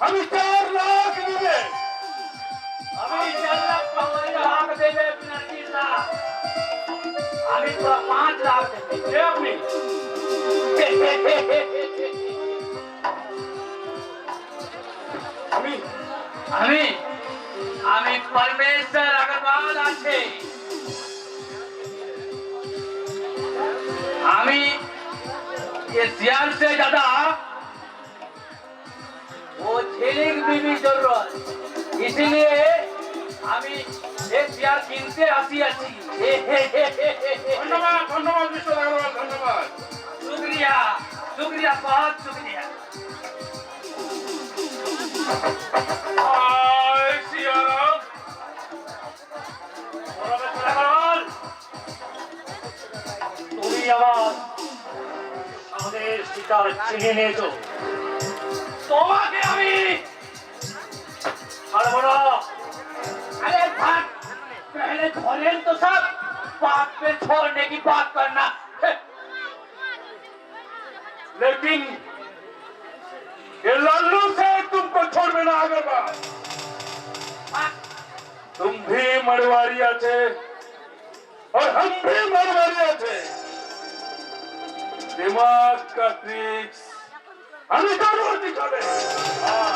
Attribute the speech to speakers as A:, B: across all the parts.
A: আমি 4 লাখ দিবে।
B: আমি 4 লাখ লাখ দেবে নাকি না? আমি তো 5 লাখ দেবে।
A: কে আপনি? আমি
B: আমি আমি परमेश्वर अग्रवाल আছে। আমি ये सियाल से ज्यादा वो झिलिक बीबी जरूरत, इसलिए আমি एक सियाल किनते আসি আছি।
A: ধন্যবাদ ধন্যবাদ মিস্টার আগরওয়াল, ধন্যবাদ।
B: शुक्रिया शुक्रिया बहुत शुक्रिया।
A: জয় সিয়ারাম।
B: আগরওয়াল, তুমি আমাদের শিকার চিনে নিয়েছো। তোমাকে আমি ছাড়বো না। अरे भाग, पहले धोलें तो सब, बात पे छोड़ने की बात करना।
A: लेकिन ये लल्लू से तुमको छोड़ना ना अग्रवाल। तुम भी मरवारिया थे और हम भी मरवारिया थे। दिमाग का ट्रिक्स हमें जरूर दिखावे। हाँ।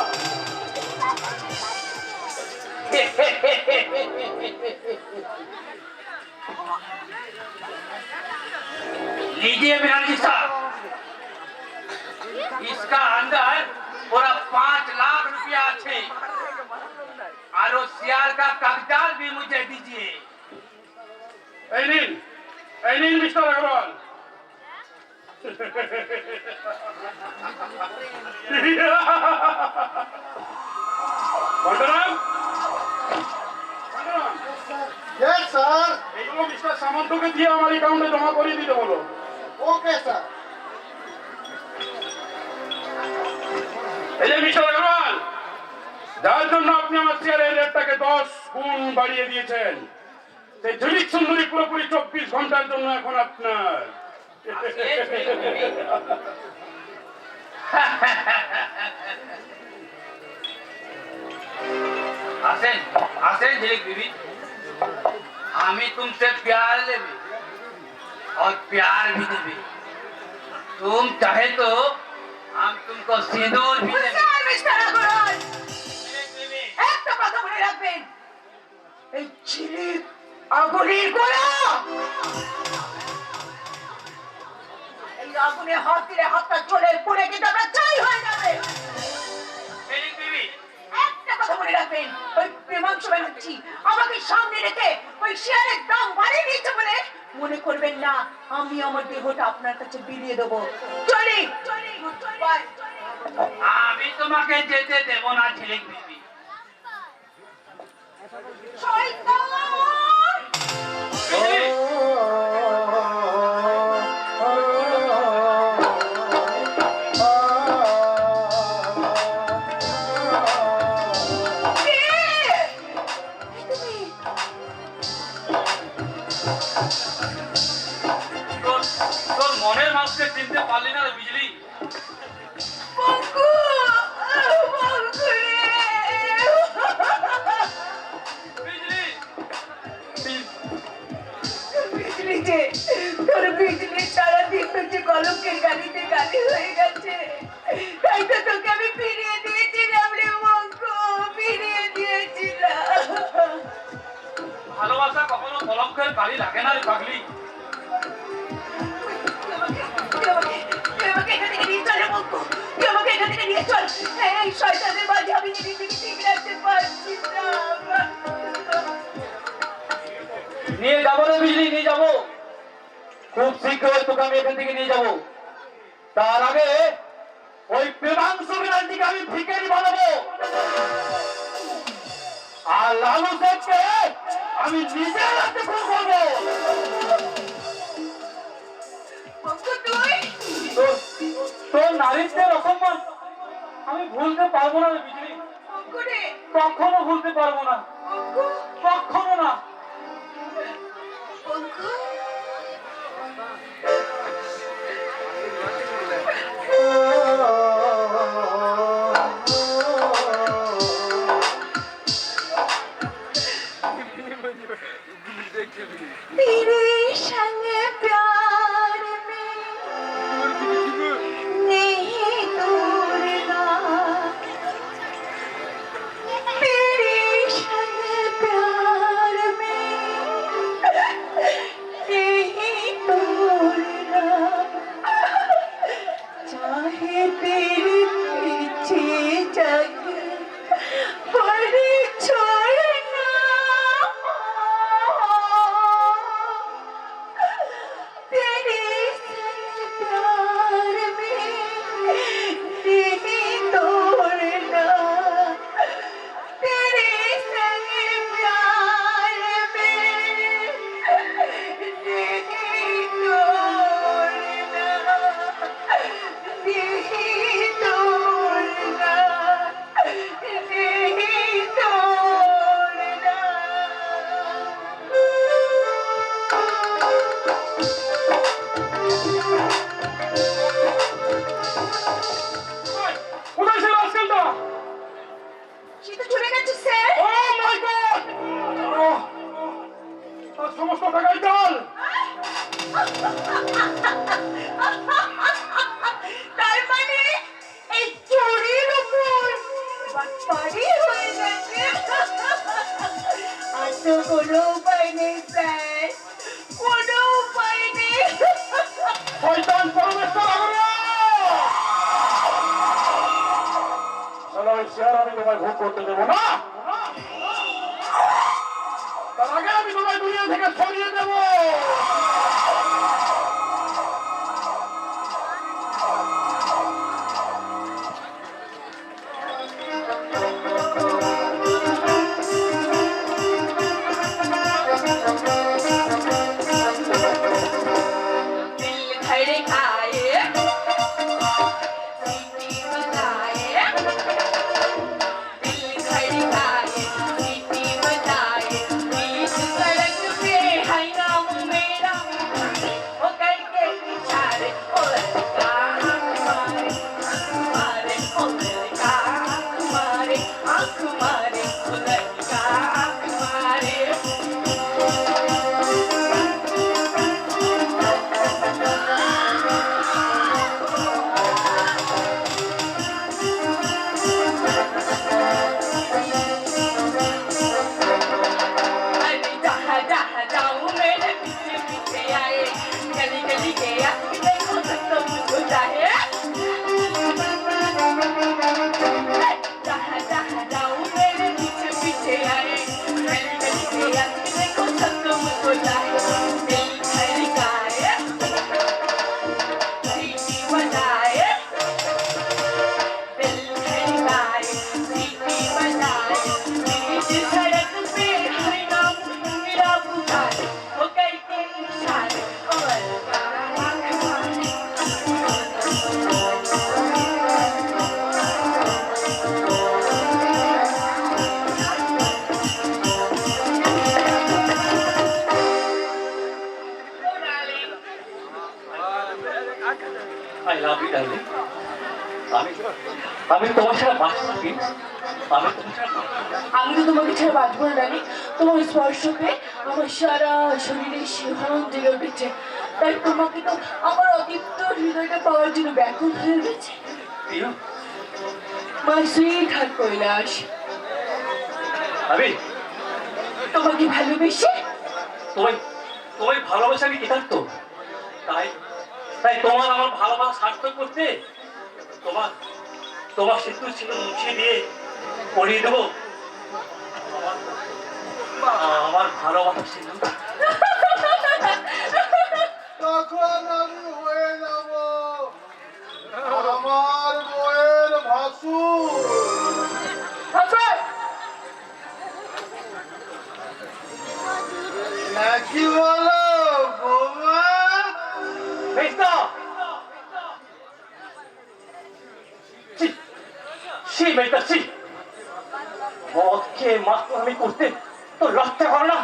B: लीजिए बिरानी साहब, इसका अंदर पूरा 5 लाख रुपया আছে और उस सियार का कागजात भी मुझे दीजिए।
A: এই নিন Mister Agarwal. Balram,
C: yes sir.
A: এগুলো মিস্টার সামন্তকে দিয়ে আমার অ্যাকাউন্টে জমা করিয়ে দিতে বলো।
C: Okay sir.
A: এই যে মিস্টার আগরওয়াল, যার জন্য আপনি আমার শেয়ারের রেটটাকে 10 গুণ বাড়িয়ে দিয়েছেন, সেই ঝিলিক সুন্দরী পুরোপুরি 24 ঘন্টার জন্য এখন আপনার।
B: हसन हसन झिलिक बीबी, हमें तुमसे प्यार लेबे और प्यार भी देबे। तुम चाहे तो हम तुमको सिंदूर भी देबे।
D: মিস্টার আগরওয়াল,
B: झिलिक बीबी,
D: একটা কথা মনে রাখবেন, এই ঝিলিক আগুনের গোলা। এই আগুনে হাত দিলে হাতটা জ্বলে পুড়ে কিন্তু আমরা ছাই হয়ে যাবে।
B: झिलिक बीबी,
D: একটা কথা মনে রাখবেন, ওই প্রেমাংশ ব্যানার্জি আমাকে সামনে রেখে ওই শেয়ারের দাম বাড়িয়ে দিয়েছে বলে মনে করবেন না আমি আমার দেহটা আপনার কাছে বিলিয়ে দেবো। চলি বাই।
B: আমি তোমাকে যেতে দেব না झिलिक बीबी।
D: শয়তান!
B: তোর মনের মানুষকে চিনতে পারলি না রে বিজলি।
D: বঙ্কু! বঙ্কু রে!
B: বিজলি,
D: বিজলি যে, তোর বিজলি সারাদিন তো যে কলঙ্কের গালিতে গালি হয়ে গেছে, তাই তো তোকে আমি ফিরিয়ে দিয়েছিলাম রে বঙ্কু, ফিরিয়ে দিয়েছিলাম।
B: ভালোবাসা কখনো কলঙ্কের কালি লাগে না রে পাগলি।
D: তুই আমাকে এখান থেকে নিয়ে চল রে বঙ্কু, তুই আমাকে এখান থেকে নিয়ে চল। এই শয়তানের মাঝে আমি নিজেকে ঠিক রাখতে পারছি না।
B: নিয়ে যাবো রে বিজলি, নিয়ে যাবো, খুব শীঘ্রই তোকে আমি এখান থেকে নিয়ে যাবো। তার আগে ওই প্রেমাংশু ব্যানার্জিকে আমি ভিখারি বানাবো আর লালু শেখকে আমি নিজের হাতে খুন করবো।
D: বঙ্কু তুই
B: তোর নারীত্বের অসম্মান আমি ভুলতে পারবো না রে বিজলি,
D: বঙ্কু রে,
B: কখনো ভুলতে পারবো না,
D: বঙ্কু,
B: কখনো না।
D: বঙ্কু। संग बड़ी छोड़ना तेरे संग प्यार में नहीं तोड़ना तेरे संग प्यार में नहीं तोड़ना नहीं तोड़ना नहीं तोड़ना
A: কোথায় ছিল আজকালটা?
D: সে তো চলে গেছে স্যার
A: ও মাই গড! তার সমস্ত টাকাই জল।
D: তার মানে এই চোরের উপর বাটপাড়ি হয়ে গেছে আর তো কোনো উপায় নেই স্যার কোনো উপায় নেই
A: শয়তান পরমেশ্বর আগমন! শালা ওই শেয়ার আমি তোমায় ভোগ করতে দেবো না। তার আগে আমি তোমায় দুনিয়া থেকে সরিয়ে দেবো।
D: दिल धड़काए सीटी बजाए दिल धड़काए सीटी बजाए बीच सड़क पे है नाम मेरा वो करके इशारे ओ लड़का मारे ओ लड़का मारे आँख मारे ओ लड़का मारे अरे जहाँ जहाँ जाऊँ मेरे पीछे पीछे आए गली गली गया देखो सब मुझको चाहे जहाँ जहाँ जाऊँ मेरे पीछे पीछे आए गली गली गया देखो सब मुझको चाहे दिल धड़काए सीटी बजाए दिल धड़काए सीटी बजाए बीच सड़क पे हर नाम मेरा पुकारे वो करके इशारे ओ लड़का आँख मारे
E: I love you, darling. আমি তোমার সাথে বাঁচতে আমি তোমার সাথে
D: আমি তো তোমাকে ছেড়ে বাঁচবো না রানী তোমার স্পর্শকে আমার সারা শরীরে শিহরণ জেগে উঠেছে তাই তোমাকে তো আমার অদীপ্ত হৃদয়টা পাওয়ার জন্য ব্যাকুল হয়ে গেছে
E: প্রিয়
D: মাই সুইট হার্ট কৈলাস
E: আমি
D: তোমাকে ভালোবেসে
E: তোমায় তোমায় ভালোবাসা আমি কৃতার্থ তাই তাই তোমার আমার ভালোবাসা সার্থক করতে তোমার তোমার সিঁদুর ছিল মুছিয়ে দিয়ে পরিয়ে দেবো আমার ভালোবাসা সিঁদুর
C: তখন আমি হয়ে যাব আমার বইয়ের ভাসুর নাকি বলো বৌমা
E: বেস্তা সি বেস্তা সি মদ খেয়ে মাস্টার করতে তো লজ্জা করে না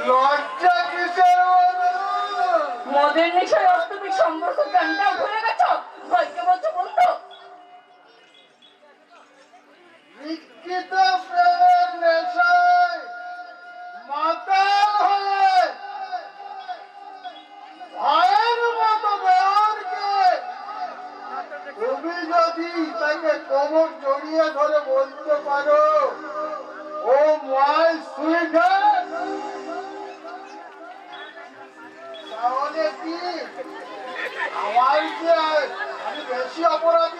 C: লজ্জা কিসের বলো?
D: মদের নেশায় অস্তমিক সম্পর্ক গানটাও ভুলে গেছো ভাইকে বলছো বলতো
C: বিকৃত প্রেমের নেশায় মাতাল হয়ে ভাইয়ের মতো দেওয়ারকে তুমি যদি তাকে কোমর জড়িয়ে ধরে বলতে পারো ও মাই সুইট তাহলে কি আমার যে আমি বেশি অপরাধী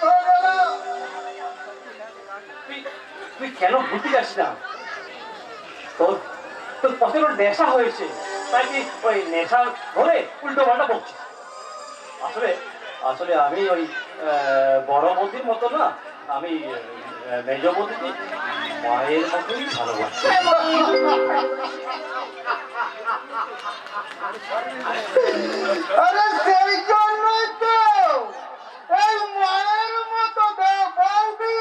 E: কেন ঘুরতে যাস না? তোর তোর প্রচন্ড নেশা হয়েছে, তাই কি ওই নেশা ধরে উল্টো পাল্টা বকছিস? আসলে আসলে আমি ওই বড় বৌদির মতো না, আমি মেজ বৌদিকে মায়ের মতোই ভালোবাসি।
C: আরে সেই জন্যই তো এই মায়ের মতো বৌদি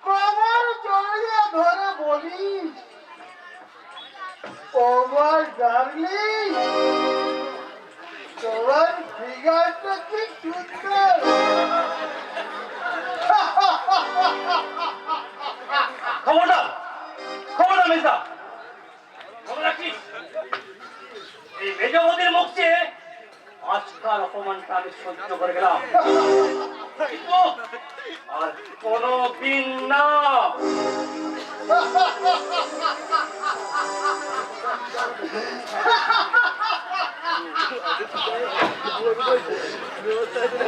C: কমর জড়িয়ে ধরে বলিস, ও মাই ডার্লিং, তোমার ফিগারটা কি সুন্দর।
E: খবরদার, খবরদার মেজদা, খবর রাখিস। এই মেজ বৌদির মুখ চেয়ে আজকাল অপমানটা আমি সহ্য করে গেলাম, কিন্তু আর কোনো দিন না।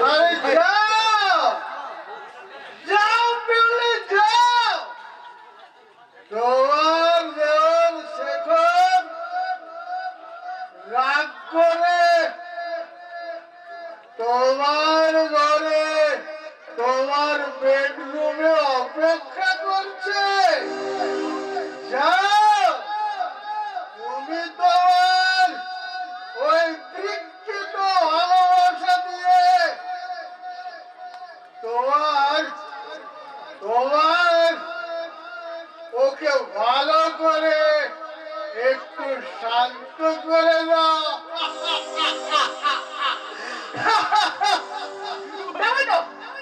C: আরে যাও যাও পিউলি যাও, তোমার দেওয়ার শেখর রাগ করে তোমার ঘরে তোমার বেডরুমে অপেক্ষা করছে। যাও, তুমি তোমার ওই বিকৃত ভালোবাসা দিয়ে তোমার তোমার ওকে ভালো করে একটু শান্ত করে দাও।
D: দেবো তো,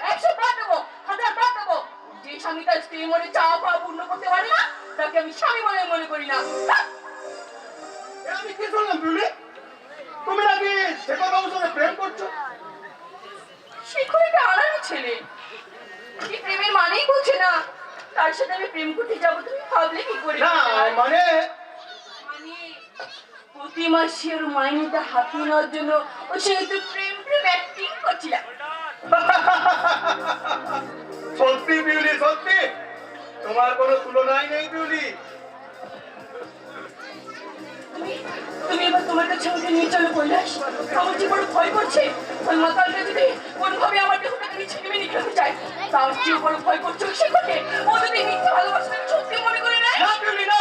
D: 100 বার দেবো, 1000 বার দেবো। যে স্বামী তার স্ত্রী মনে চাওয়া পাওয়া পূর্ণ করতে পারে না, তাকে আমি স্বামী বলে মনে করি না।
C: আমি কি শুনলাম বিউলি, তুমি নাকি শেখর বাবুর সঙ্গে প্রেম করছো?
D: শিখুন একটা আলাদা ছেলে, যে প্রেমের মানেই বলছে না, তার সাথে আমি প্রেম করতে যাবো তুমি ভাবলে কি করে?
C: না মানে
D: মানে প্রতি মাসে ওর মাইনেটা হাতিয়ে নেওয়ার জন্য ও সেহেতু প্রেম প্রেম অ্যাক্টিং করছিলাম।
C: সত্যি বিউলি, সত্যি তোমার কোনো তুলনাই নেই বিউলি।
D: তুমি তুমি এবার তোমার কাছে আমাকে নিয়ে চলো কৈলাস। আমার যে বড় ভয় করছে, ওই মাতালটা যদি কোনোভাবে আমার দেহটাকে নিচে নেমে নিয়ে খেতে চায়, তার চেয়ে বড় ভয় করছে ওই শেখরকে। ও যদি মিথ্যে ভালোবাসা আমি সত্যি মনে করে নেয়।
C: না বিউলি না,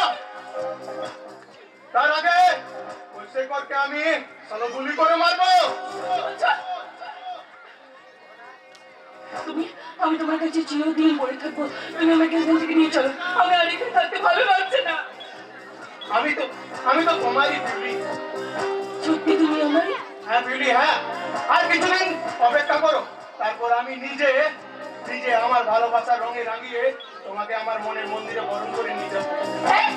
C: তার আগে ওই শেখরকে আমি গুলি করে মারবো।
D: আচ্ছা, তুমি আমি তোমার কাছে চিরদিন পড়ে থাকবো। তুমি আমাকে এখান থেকে নিয়ে চলো, আমি আর এখানে থাকতে ভালো লাগছে না।
C: আমি তো তোমারই বিউলি।
D: সত্যি তুমি আমার?
C: হ্যাঁ বিউলি, হ্যাঁ। আর কিছুদিন অপেক্ষা করো, তারপর আমি নিজে নিজে আমার ভালোবাসার রঙে রাঙিয়ে তোমাকে আমার মনের মন্দিরে বরণ করে নিয়ে যাবো।
D: হ্যাঁ,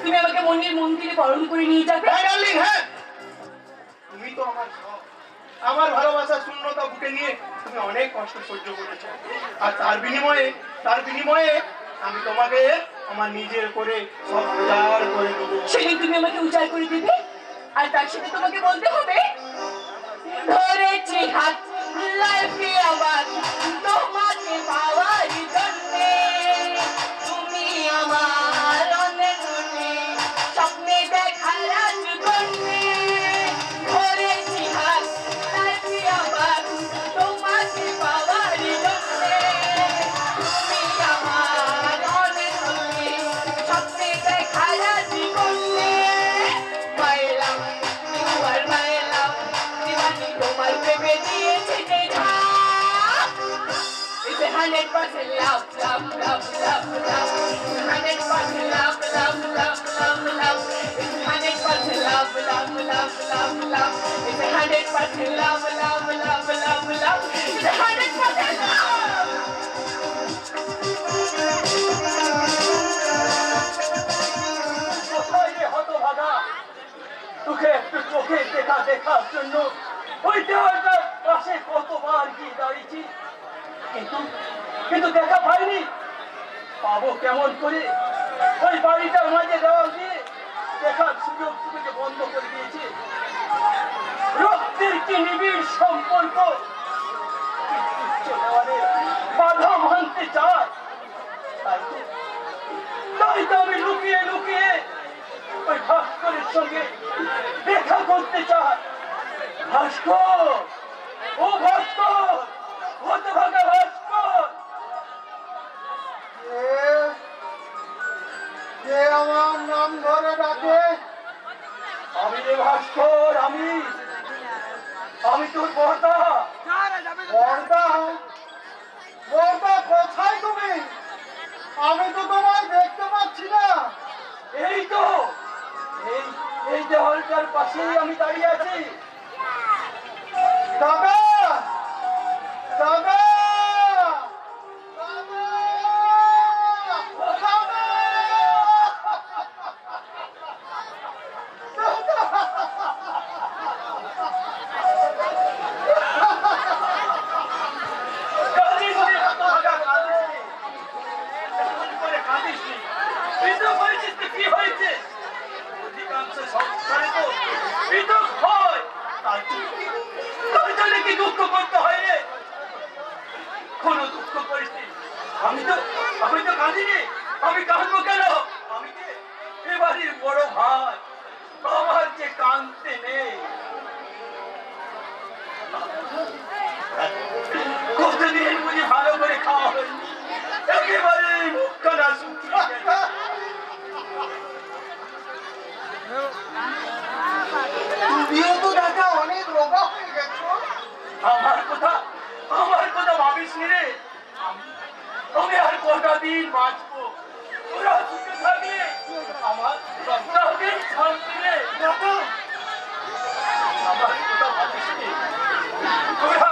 D: তুমি আমাকে মন্দির মন্দিরে বরণ করে নিয়ে যাবে?
C: হ্যাঁ ডার্লিং, হ্যাঁ। তুমি তো আমার সব। আমার ভালোবাসার শূন্যতা বুকে নিয়ে তুমি অনেক কষ্ট সহ্য করেছো, আর তার বিনিময়ে আমি তোমাকে আমার নিজের করে সব উজাড় করে দেবো।
D: সেদিন তুমি আমাকে উজাড় করে দেবে, আর তার সাথে তোমাকে বলতে হবে ধরেছি হাত লাইফে আবার তোমাকে পাওয়ার জন্যে, তুমি আমার অনেক স্বপ্নে দেখার রাজকন্যে। ধরেছি হাত লাইফে আবার তোমাকে পাওয়ার জন্যে, তুমি আমার অনেক স্বপ্নে দেখার রাজকন্যে। My love, you are my love, দিওয়ানি তোমার প্রেমে দিয়েছে যে ঝাঁপ। It's 100% love, love, love, love, love. 100% love, love, love, love, love. It's 100% love, love, love, love, love. It's 100% love, love, love, love, love. It's 100% love.
E: কোথায় রে হতভাগা? তোকে একটু চোখে দেখার জন্য ওই দেওয়ালটার পাশে কতবার গিয়ে দাঁড়িয়েছি, কিন্তু দেখা পাইনি। পাবো কেমন করে? ওই বাড়িটার মাঝে দেওয়াল দিয়ে দেখার সুযোগ সুবিধা বন্ধ করে দিয়েছে। রক্তের কি নিবিড় সম্পর্ক বাধা মানতে চায়,
B: আমি তো কাঁদিনি, আমি কাঁদবো কেন? আমি যে এবারের বড় ভাই, আমার যে কাঁদতে নেই। কতদিন বুঝি ভালো করে খাওয়া হয়নি, একেবারে মুখখানা শুকিয়ে গেছে।
C: তুমিও তো দাদা অনেক রোগা হয়ে গেছো।
B: আমার কথা ভাবিস নি রে। আমি আর কটা দিন বাঁচবো, ওরা সুখে থাকে, আমার তাদের শান্তি রে।
C: দাদা
B: আমার কথা ভাবিস নি তোরা,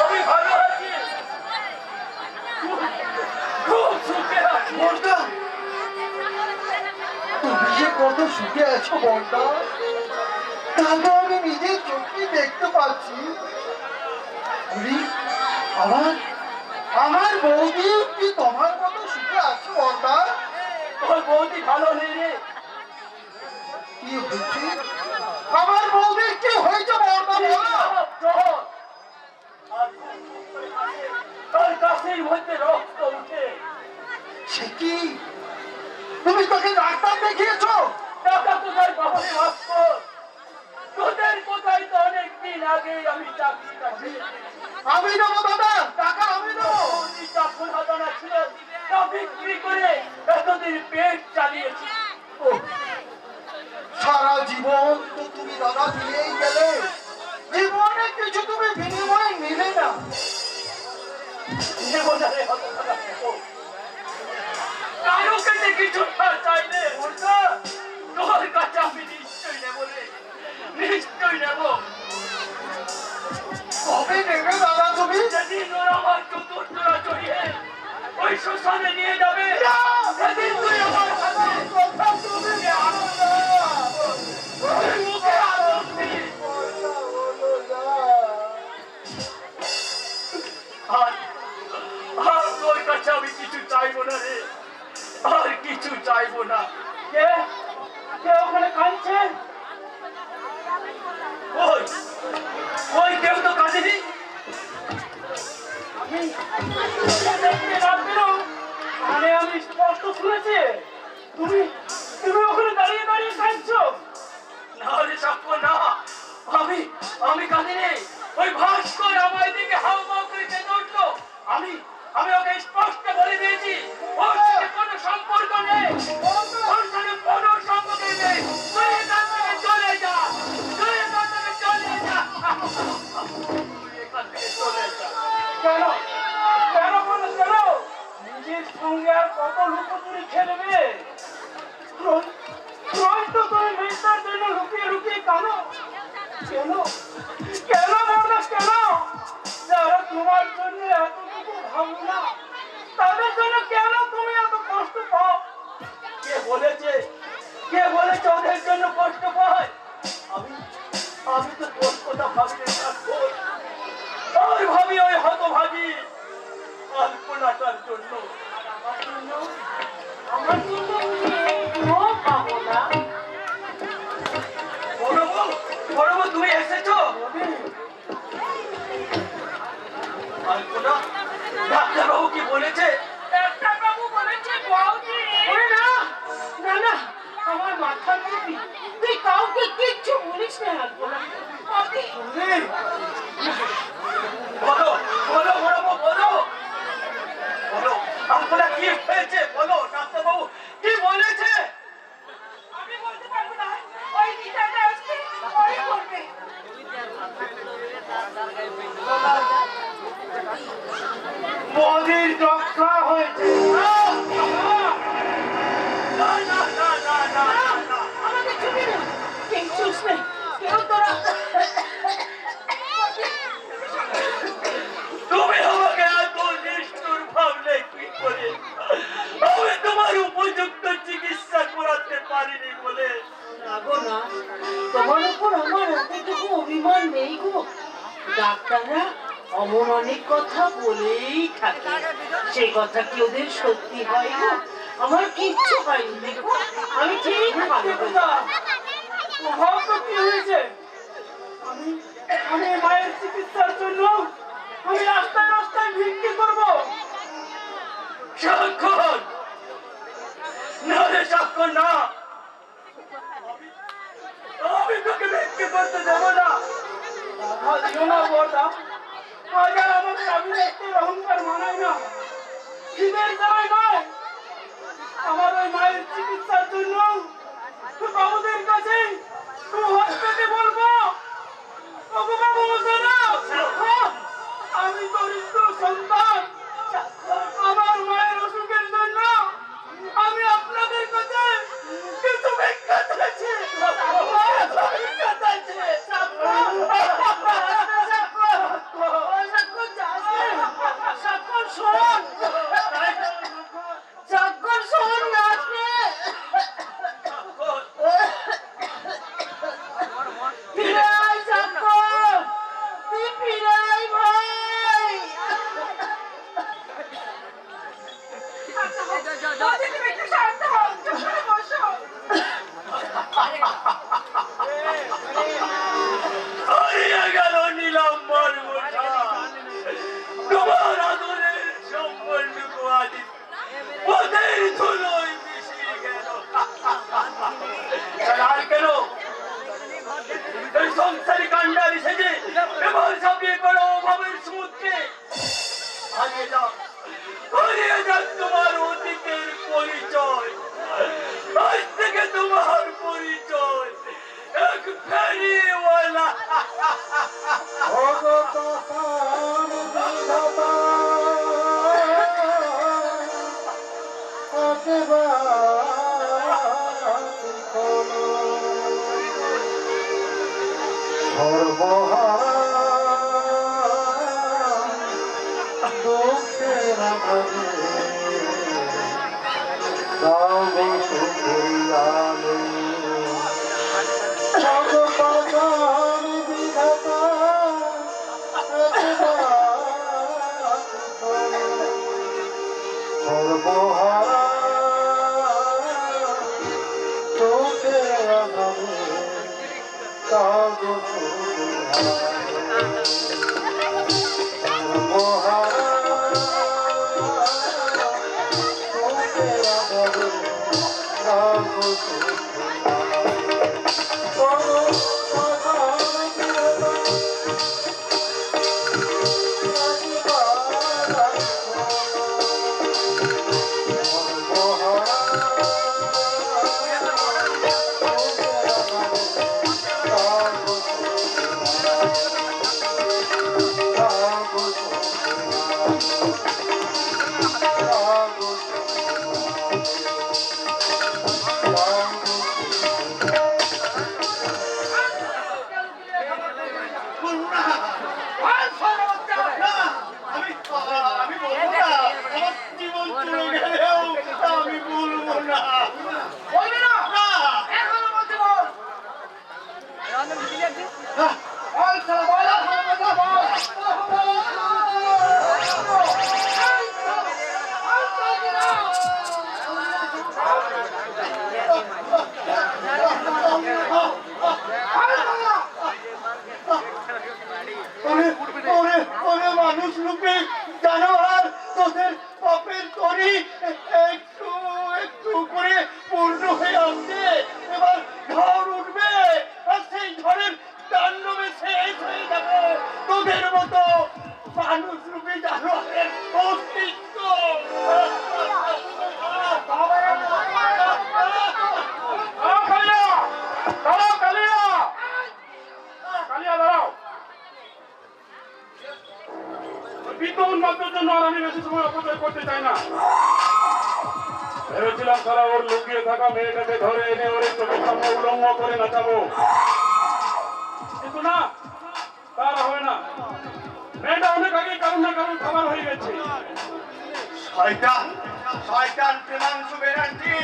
B: আমি ভালো আছি, খুব সুখে আছি।
C: বর্দা, তুমি যে কত সুখে আছো বর্দা, তা তো আমি নিজের চোখে দেখতে পাচ্ছি। বলি, আমার বৌদি কি তোমার মতো সুখে আছে বর্দা?
B: তোর বৌদি ভালো নেই রে।
C: কি হয়েছে আমার বৌদির? কি হয়েছে বর্দা বলো?
B: তোর কাছের মধ্যে রক্ত উঠে।
C: সে কি, তুমি তোকে ডাক্তার দেখিয়েছো?
B: টাকা কোথায় পাবো রে ভাস্কর? তোদের কোথায় তো অনেকদিন আগে আমি চাকরিটা পেয়েছি।
C: আমি দেবো দাদা, টাকা আমি দেবো।
B: বৌদি যখন হাতানা ছিল তা বিক্রি করে এতদিন পেট চালিয়েছি।
C: সারা জীবন তো তুমি দাদা দিয়েই গেলে, জীবনে কিছু তুমি বিনিময় নিলে না।
B: জীবনে হতভাগা থেকো। কারো কাছে কিছু না চাইলে বলতো, তোর কাছে আমি নিশ্চয়ই নেবো রে, নিশ্চয়ই নেবো।
C: কবে নেবে দাদা তুমি?
B: যেদিন ওরা আমার চতুর্থরা চড়িয়ে ওই শ্মশানে নিয়ে যাবে, সেদিন তুই আমার কাছে
C: কথা তুমি জানো না।
B: মুখে আদর দিবি। আর তোর কাছে আমি কিছু চাইবো না রে, আর কিছু চাইবো না। কে কে ওখানে কাঁদছে? ওই ওই কেউ তো কাঁদেনি। আমি স্পষ্ট শুনেছি তুমি তুমি ওখানে দাঁড়িয়ে দাঁড়িয়ে কাঁদছো। না রে সাক্ষ্য না, আমি কাঁদিনি। ওই ভাস্কর আমার দিকে হাও মাও করে কেঁদে উঠলো। আমি ওকে স্পষ্ট বলে দিয়েছি ওর সাথে কোনো সম্পর্ক নেই, ওর সাথে কোনো সম্পর্ক নেই। তুই এখান থেকে চলে যা, তুই এখান থেকে চলে যা, তুই এখান থেকে চলে যা। কেন কেন বলো কেন? নিজের সঙ্গে আর কত লুকোচুরি খেলবে? রোজ তো তুমি মেয়েটার জন্য লুকিয়ে লুকিয়ে কানো। কেন কেন বলো কেন? যারা তোমার জন্য এতটুকু ভাবো না, তাদের জন্য কেন তুমি এত কষ্ট পাও? কে বলেছে ওদের জন্য কষ্ট পায়? আমি তো তোর কথা ভাবি আর ভাবি ওই হতভাগী কল্পনাটার জন্য।
D: আমার জন্য কোনো পাবো না।
B: বড় বউ তুমি এসেছো? কল্পনা, ডাক্তারবাবু কি বলেছে?
D: ডাক্তারবাবু বলেছে বৌদি। ওরে না না না, আমার মাথা ধরবি, তুই কাউকে কিচ্ছু বলিস না। বৌদি
B: বলো বলো বড় বউ বলো বলো, কল্পনা কি হয়েছে বলো, ডাক্তারবাবু কি বলেছে?
D: আমি বলতে পারবো না, ওই দিদাটা আসছে ওই করবে।
C: বৌদির রক্ষা হয়েছে।
B: না না না না না না,
D: আমাকে ছুটি না, কেউ চুষ নেই, কেউ তোরা।
B: তুমি আমাকে এত নিষ্ঠুর ভাবলে কি করে? আমি তোমার উপযুক্ত চিকিৎসা করাতে পারিনি বলে।
D: না গো না, তোমার উপর আমার এতটুকু অভিমান নেই গো। ডাক্তাররা অমন অনেক কথা বলেই থাকে, সেই কথা কি ওদের সত্যি হয় গো? আমার কিচ্ছু হয়নি দেখো, আমি ঠিক ভালো
B: প্রভাব তো কি হয়েছে? আমি মায়ের চিকিৎসার জন্য আমি রাস্তায় রাস্তায় ভিক্ষে করবো?
E: ধুলোয় মিশিয়ে গেল। আর কেন এই সংসারী কাণ্ডারি সেজে এবার ঝাঁপিয়ে পড়ো অভাবের সমুদ্রে? হারিয়ে যাক তোমার অতীতের পরিচয়। আজ থেকে তোমার পরিচয় এক ফেরিওয়ালা।
C: মানুষ রূপে জানোয়ার তোদের পাপের তরি একটু একটু করে পূর্ণ হয়ে আসছে। এবার ঝড় উঠবে আর সেই ঝড়ের তাণ্ডবে শেষ হয়ে যাবে তোদের মতো মানুষ রূপে জানোয়ারের অস্তিত্ব।
A: জন্য আর আমি বেশি সময় অপচয় করতে চাই না। ভেবেছিলাম সারা ওর লুকিয়ে থাকা মেয়েটাকে ধরে এনে ওর চোখের সামনে উলঙ্গ করে নাচাবো, কিন্তু না, তার হবে না। মেয়েটা অনেক আগে কারণ না কারণ খাবার হয়ে গেছে।
C: শয়তান শয়তান প্রেমাংশু ব্যানার্জি,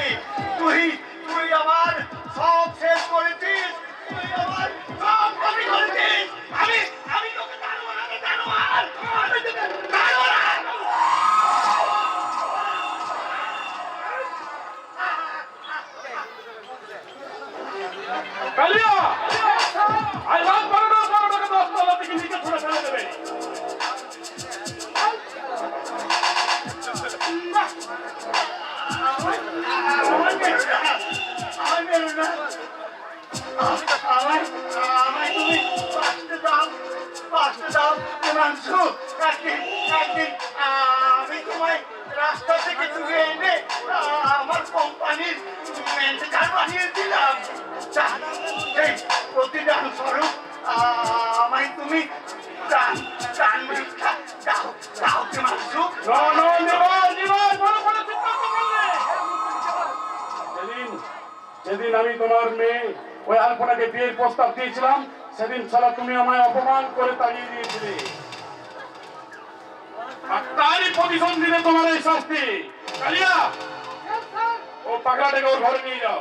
C: তুই তুই আমার সব শেষ করেছিস, তুই আমার সব কপি করেছিস। আমি আমি তোকে জানবো না, জানোয়ার, আমি তোকে জানবো না।
A: কালিয়া, আজ রাত 12টাকে 10 তলা থেকে নিচে ছুড়ে ফেলে দেবে।
C: আমি তোমায় রাস্তা থেকে তুলে এনে আমার কোম্পানির ম্যানেজার বানিয়েছিলাম। সেই প্রতিদান স্বরূপ আমায় তুমি প্রাণ প্রাণ ভিক্ষা দাও দাও প্রেমাংশু।
A: যেদিন আমি তোমার মেয়ে ওই আলপনাকে বিয়ের প্রস্তাব দিয়েছিলাম, সেদিন সালা তুমি আমায় অপমান করে তাড়িয়ে দিয়েছিলে, আর তারই প্রতিশোধ দিলে তোমার এই শাস্তি। কালিয়া, ও পাগলাটাকে ওর ঘরে নিয়ে যাও।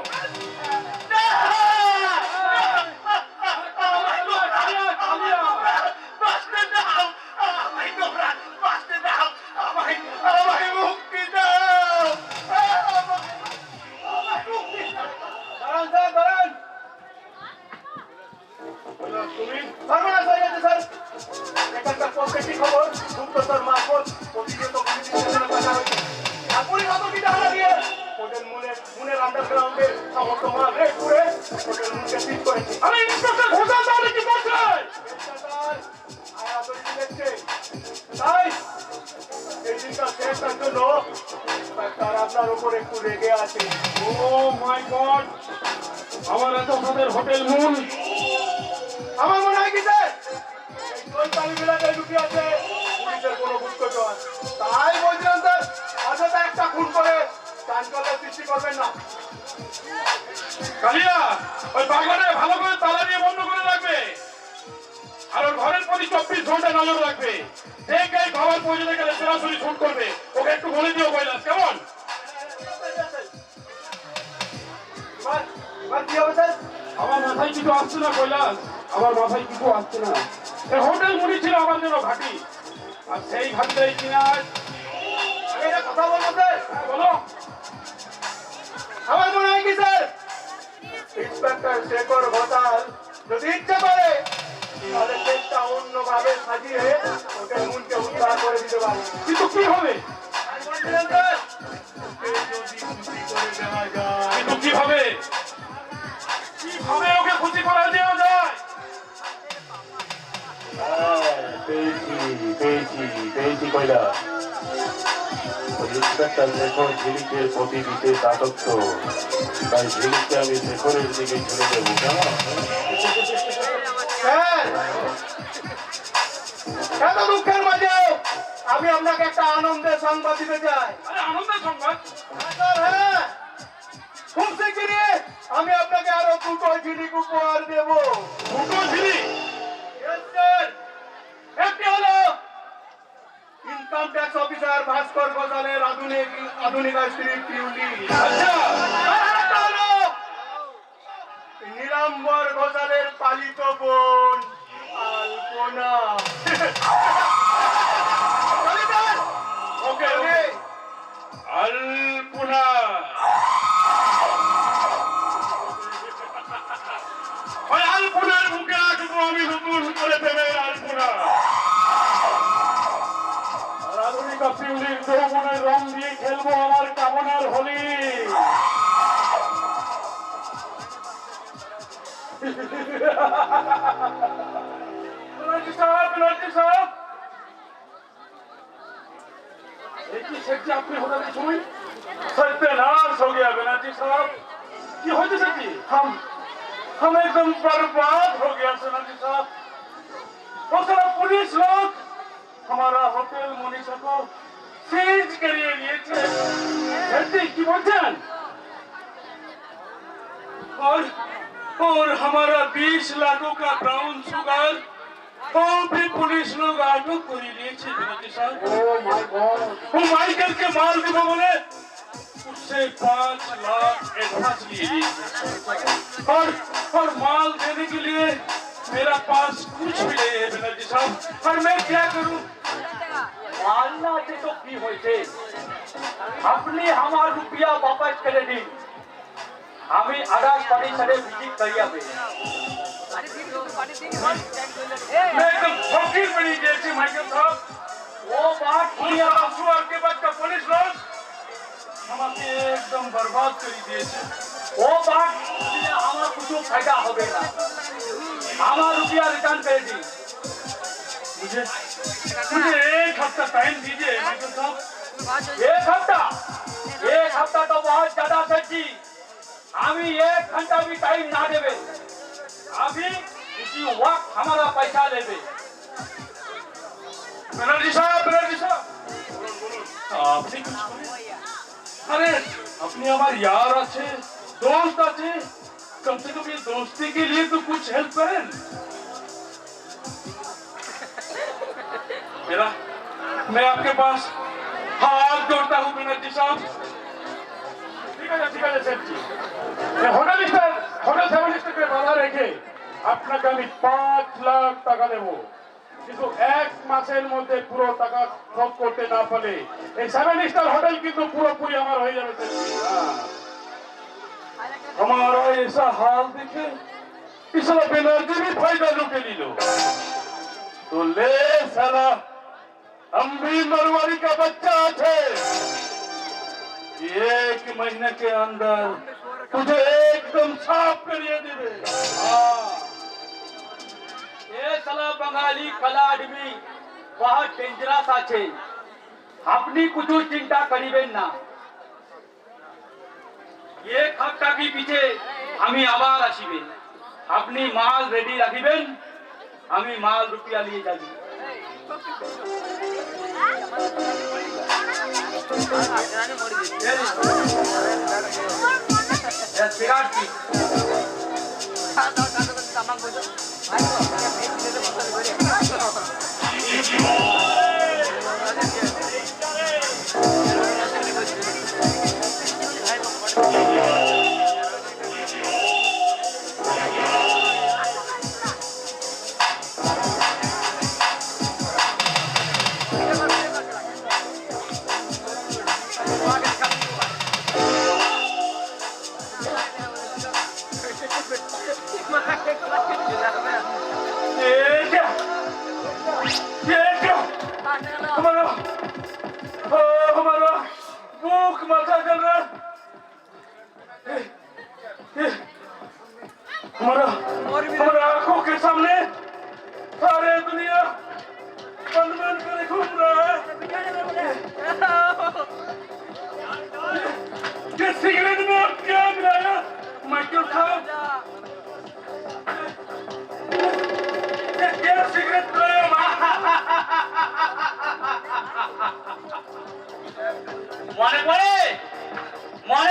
C: খবর গুপ্তচর মারফত প্রতিনিয়ত কথা হয়েছে। এখনই কত কি টাকা দিয়ে আন্ডারগ্রাউন্ডের সমস্ত মাল রেড করে হোটেল মুনকে সিজ করেছি।
A: আরে ইন্সপেক্টর ঘোষাল তাহলে কি করছে?
C: তাই এই দিনকার শেষটার জন্য ইন্সপেক্টর আপনার উপর একটু রেগে আছে।
A: ও মাই গড, আমার এত তাদের হোটেল মুন।
C: আমার মনে হয় কি স্যার এই চৈতালি বিলাতে ঢুকে আছে পুলিশের কোনো গুপ্তচর। তাই বলছিলাম স্যার অযথা একটা খুন করে চাঞ্চল্যের সৃষ্টি করবেন না।
A: কালিয়া, ওই বাগানে ভালো করে তালা দিয়ে বন্ধ করে রাখবে, আর ওর ঘরের প্রতি 24 ঘন্টা নজর রাখবে। যে কে খবর পৌঁছতে গেলে সরাসরি শুট করবে। ওকে একটু বলে দিও কৈলাস, কেমন?
C: এবার কি হবে স্যার?
A: আমার মাথায় কিছু আসছে না কৈলাস, আমার মাথায় কিছু আসছে না। এই হোটেল মুড়ি ছিল আমার জন্য ঘাঁটি, আর সেই ঘাঁটিটাই কিনা
C: আমি একটা কথা বলবো স্যার।
A: বলো।
C: আমার মনে হয় কি স্যার ইন্সপেক্টর শেখর ঘোষাল যদি ইচ্ছে করে তাহলে কেসটা অন্যভাবে সাজিয়ে হোটেল মুনকে উদ্ধার করে দিতে পারে।
A: কিন্তু কি হবে?
C: আমি বলছিলাম স্যার ওকে যদি খুশি করে দেওয়া যায়।
A: কিন্তু কিভাবে ওকে খুশি করা দেওয়া যায়?
F: পেয়েছি কৈলাস। ওই ইন্সপেক্টর শেখর ঝিলিকের প্রতি বিশেষ আসক্ত, তাই ঝিলিককে আমি শেখরের দিকে ছেড়ে দেবো।
C: স্যার এত দুঃখের মাঝেও আমি আপনাকে একটা আনন্দের সংবাদ দিতে চাই।
A: আরে আনন্দের সংবাদ?
C: হ্যাঁ স্যার, হ্যাঁ খুব শিগগিরই আমি আপনাকে আরো দুটো ঝিলিক উপহার দেবো।
A: দুটো ঝিলিক?
C: Yes, sir. একটি হলো ইনকাম ট্যাক্স অফিসার ভাস্কর ঘোষালের আধুনিক স্ত্রী পিউলি।
A: আচ্ছা,
C: আর একটা হলো নীলাম্বর ঘোষালের পালিত বোন আলপনা। চলি স্যার।
A: ওকে ওকে। আলপনা, ওই আলপনার বুকে রাখবো আমি নতুন করে প্রেমের আলপনা। আর আধুনিক পিউলির যৌবনের রং দিয়ে খেলবো আমার কামনার হোলি। ব্যানার্জি সাহেব, এই কি সেটি আপনি হঠাৎ এই সময়?
E: सत्यानाश हो गया बनर्जी साहब।
A: কি হয়েছে সেটি?
E: हम एकदम बर्बाद हो गया बनर्जी साहब। वो सारा पुलिस लोग हमारा होटल मोनिशा को सीज करिए लिए थे।
A: সেটি কি বলছেন?
E: और हमारा 20 लाखों का ब्राउन शुगर वो भी पुलिस लोग आटक कर लिए थे बनर्जी साहब।
A: ও মাই গড,
E: वो माइकल के माल दिबो बोले उससे 5 लाख एडवांस लिए और माल देने के लिए मेरा पास कुछ भी नहीं है बनर्जी साहब। और मैं क्या करूं?
G: मालना से तो की होइछे अपनी हमार रुपया वापस करे दी আমি আদাস পানি সাথে ভিজিট করিয়া पे
E: मैं एकदम फकीर बनी जैसे माइकल साहब।
G: वो बात
E: दुनिया अफसर के बाद का पुलिस लोग हमारे एकदम बर्बाद कर दिए थे।
G: वो बात दिले আমার কিছু फायदा হবে না আমার रुपया रिटर्न कर दी
E: मुझे 1 हफ्ता टाइम दीजिए माइकल साहब।
G: एक हफ्ता तो बहुत ज्यादा सर जी আমি 1 घंटा भी टाइम ना देवे अभी इसी वक्त हमारा पैसा लेवे।
E: बनर्जी साहब আপনি কিছু করেন? अरे अपने हमारे यार আছে दोस्त আছে, कम से कम ये दोस्ती के लिए तो कुछ हेल्प करें। मैं आपके पास हाथ जोड़ता हूँ बनर्जी साहब।
A: ঠিক আছে সেটি। হোটেল সেভেন স্টারকে বাধা রেখে আপনাকে আমি 5 লাখ টাকা দেবো, কিন্তু 1 মাসের মধ্যে পুরো টাকা শোধ করতে না পারলে এই 7 স্টার হোটেল কিন্তু পুরোপুরি আমার হয়ে যাবে সেটি।
E: हमारा ऐसा हाल देखे इसला बनर्जी भी फायदा लुटे ली लो तो ले साला हम भी मरवारी का बच्चा थे। 1 महीने के अंदर
A: तुझे एकदम साफ करिए देवे।
G: ये साला बंगाली कला आदमी बहुत डेंजरस আছে আপনি কিছু চিন্তা করিবেন না ये খাপটা কি পিছে আমি আবার আসিবে আপনি মাল রেডি রাখিবেন আমি মাল রুপিয়া নিয়ে যাবি বিরাট কি हमारा भूख माथा चल रहा हमारा आंखों के सामने सारे दुनिया बंद बंद करे घूम रहा है ये सिगरेट में आप क्या मिलाया मैं क्यों खाऊं ये सिगरेट मिलाया মনে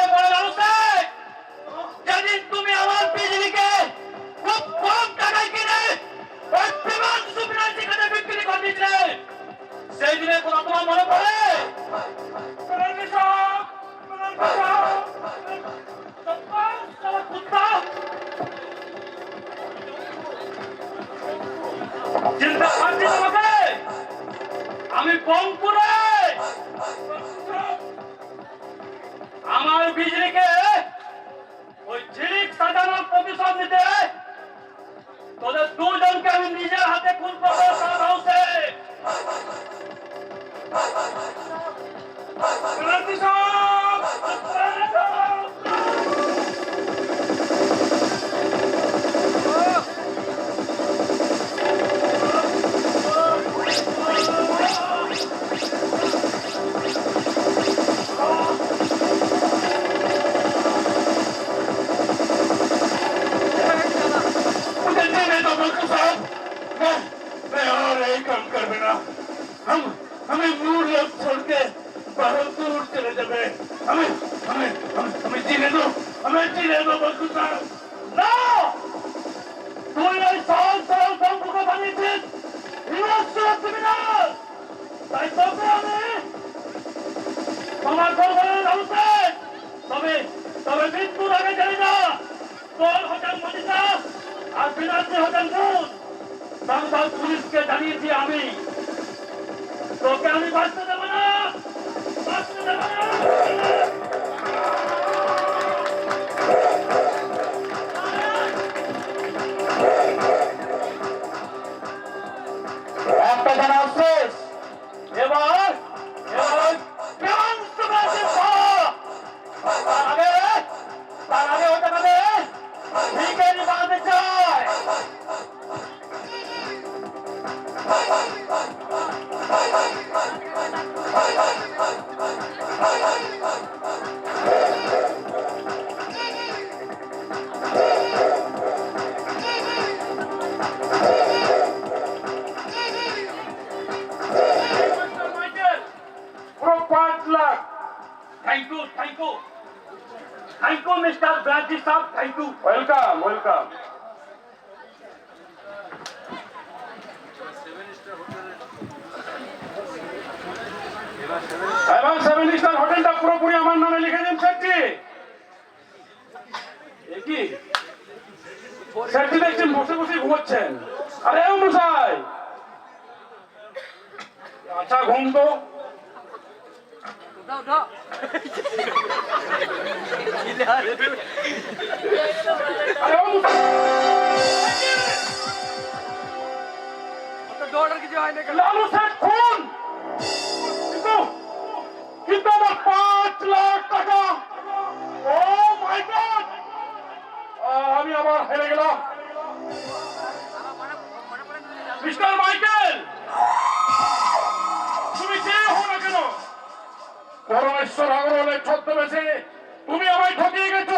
G: পড়ে মানুষ যেদিন তুমি আমার বিজলিকে খুব কম টাকায় কিনে ওই বিমান সুবিধার যেখানে বিক্রি করে দিয়েছিলে সেই দিনের কথা তোমার মনে পড়ে চিন্তা করছি তোমাকে আমি কম করে আমার বিজলিকে ওই ঝিলিক সাজানোর প্রতিশোধ নিতে তোদের দুজনকে আমি নিজের হাতে খুন করবো সারা হাউসে हमें मूल लोग छोड़ के बहुत दूर चले जावे हमें जीने दो बल्कु साहब ना तू ये साल संपूर्ण बनी थी सेमिनार তাই তবে আমি ক্ষমা করবো তবে মৃত্যুর আগে জানি না তোর হতেন মনীষা আর বিনাশী হতেন খুন সংসদ পুলিশকে জানিয়েছি আমি তোকে আমি বাঁচতে দেবো না একটা জানা শেষ এবার তার আগে হতে পারে ভিখারি বানাতে চায় Thank you, Mr. Bradji Saab. Thank you.
A: Welcome. এবং 7 স্টার হোটেলটা পুরোপুরি আমার নামে লিখে দিন সেটটি কি সেটটি দেখছেন বসে ঘুমাচ্ছেন আরে ও মশাই আচ্ছা ঘুম তো লালু সেট খুন কিন্তু আমার 5 লাখ টাকা ও মাই গড আমি আবার হেরে গেলাম। মিস্টার মাইকেল, তুমি যে হো না কেন, পরমেশ্বর আগরওয়ালের ছদ্মবেশে তুমি আমায় ঠকিয়ে গেছো।